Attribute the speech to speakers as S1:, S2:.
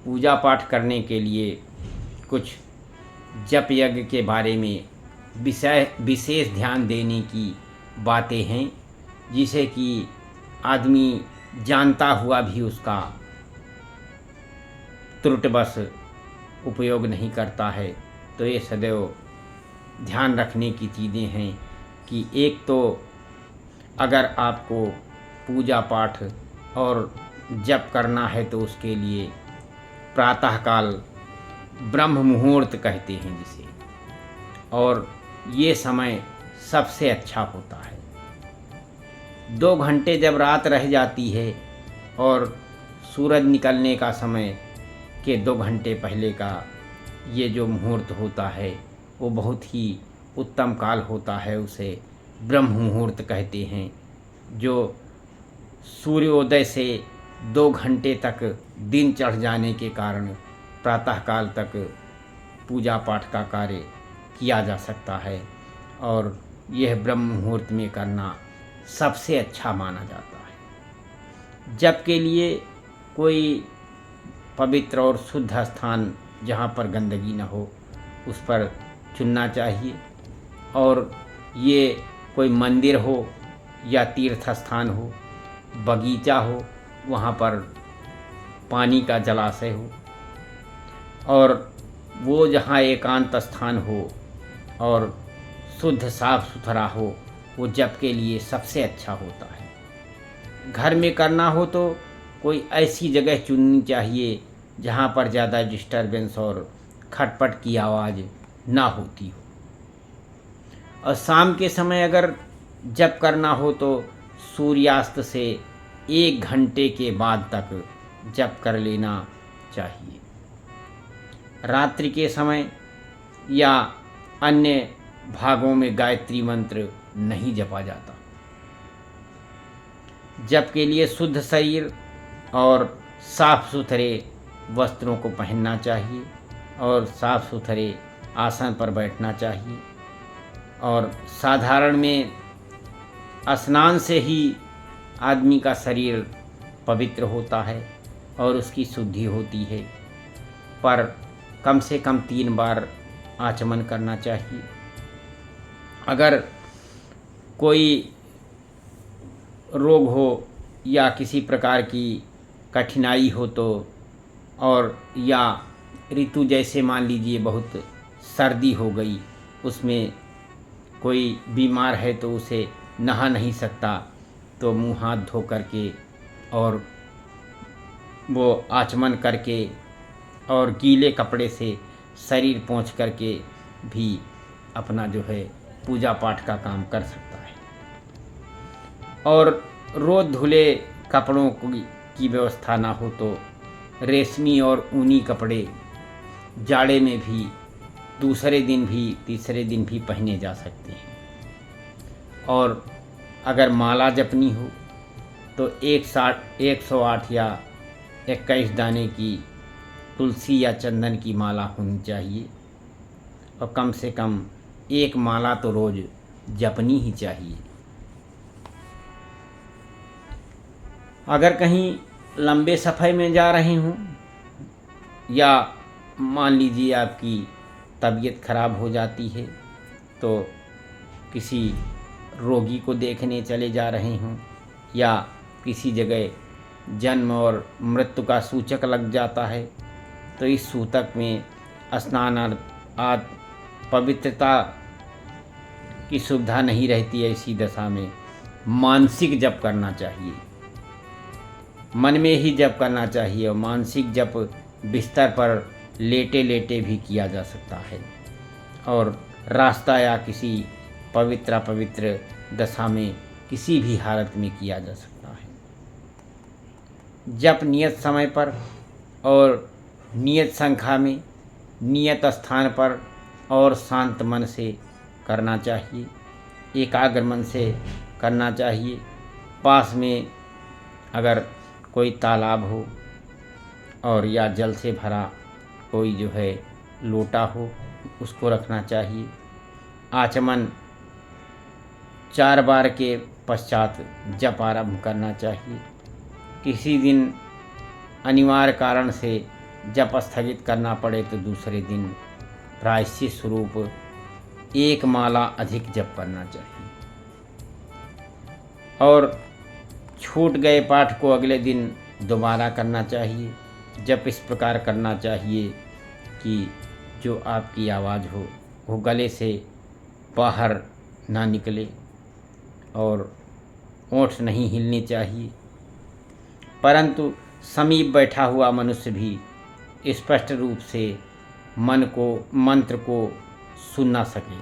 S1: पूजा पाठ करने के लिए कुछ जप यज्ञ के बारे में विशेष ध्यान देने की बातें हैं, जिसे कि आदमी जानता हुआ भी उसका त्रुटिवश उपयोग नहीं करता है। तो ये सदैव ध्यान रखने की चीज़ें हैं कि एक तो अगर आपको पूजा पाठ और जप करना है तो उसके लिए प्रातःकाल ब्रह्म मुहूर्त कहते हैं जिसे, और ये समय सबसे अच्छा होता है। 2 घंटे जब रात रह जाती है और सूरज निकलने का समय के 2 घंटे पहले का ये जो मुहूर्त होता है वो बहुत ही उत्तम काल होता है, उसे ब्रह्म मुहूर्त कहते हैं। जो सूर्योदय से 2 घंटे तक दिन चढ़ जाने के कारण प्रातःकाल तक पूजा पाठ का कार्य किया जा सकता है, और यह ब्रह्म मुहूर्त में करना सबसे अच्छा माना जाता है। जप के लिए कोई पवित्र और शुद्ध स्थान जहाँ पर गंदगी न हो उस पर चुनना चाहिए, और ये कोई मंदिर हो या तीर्थ स्थान हो, बगीचा हो, वहाँ पर पानी का जलाशय हो, और वो जहाँ एकांत स्थान हो और शुद्ध साफ सुथरा हो, वो जप के लिए सबसे अच्छा होता है। घर में करना हो तो कोई ऐसी जगह चुननी चाहिए जहाँ पर ज़्यादा डिस्टरबेंस और खटपट की आवाज़ ना होती हो। और शाम के समय अगर जप करना हो तो सूर्यास्त से 1 घंटे के बाद तक जप कर लेना चाहिए। रात्रि के समय या अन्य भागों में गायत्री मंत्र नहीं जपा जाता। जप के लिए शुद्ध शरीर और साफ सुथरे वस्त्रों को पहनना चाहिए, और साफ सुथरे आसन पर बैठना चाहिए, और साधारण में स्नान से ही आदमी का शरीर पवित्र होता है और उसकी शुद्धि होती है, पर कम से कम 3 बार आचमन करना चाहिए। अगर कोई रोग हो या किसी प्रकार की कठिनाई हो तो, और या ऋतु जैसे मान लीजिए बहुत सर्दी हो गई, उसमें कोई बीमार है तो उसे नहा नहीं सकता, तो मुंह हाथ धो करके और वो आचमन करके और गीले कपड़े से शरीर पोंछ करके भी अपना जो है पूजा पाठ का काम कर सकता है। और रोज़ धुले कपड़ों की व्यवस्था ना हो तो रेशमी और ऊनी कपड़े जाड़े में भी दूसरे दिन भी तीसरे दिन भी पहने जा सकते हैं। और अगर माला जपनी हो तो 108 या 21 दाने की तुलसी या चंदन की माला होनी चाहिए, और कम से कम 1 माला तो रोज़ जपनी ही चाहिए। अगर कहीं लंबे सफ़र में जा रहे हों या मान लीजिए आपकी तबीयत खराब हो जाती है तो किसी रोगी को देखने चले जा रहे हों, या किसी जगह जन्म और मृत्यु का सूचक लग जाता है, तो इस सूतक में स्नान आदि पवित्रता की सुविधा नहीं रहती है। इसी दशा में मानसिक जप करना चाहिए, मन में ही जप करना चाहिए, और मानसिक जप बिस्तर पर लेटे लेटे भी किया जा सकता है, और रास्ता या किसी पवित्र दशा में किसी भी हालत में किया जा सकता है। जप नियत समय पर और नियत संख्या में, नियत स्थान पर और शांत मन से करना चाहिए, एकाग्र मन से करना चाहिए। पास में अगर कोई तालाब हो और या जल से भरा कोई जो है लोटा हो, उसको रखना चाहिए। आचमन 4 बार के पश्चात जप आरंभ करना चाहिए। किसी दिन अनिवार्य कारण से जप स्थगित करना पड़े तो दूसरे दिन प्रायश्चित स्वरूप 1 माला अधिक जप करना चाहिए। और छूट गए पाठ को अगले दिन दोबारा करना चाहिए। जप इस प्रकार करना चाहिए कि जो आपकी आवाज़ हो वो गले से बाहर ना निकले और ओंठ नहीं हिलनी चाहिए, परंतु समीप बैठा हुआ मनुष्य भी स्पष्ट रूप से मंत्र को सुन ना सके।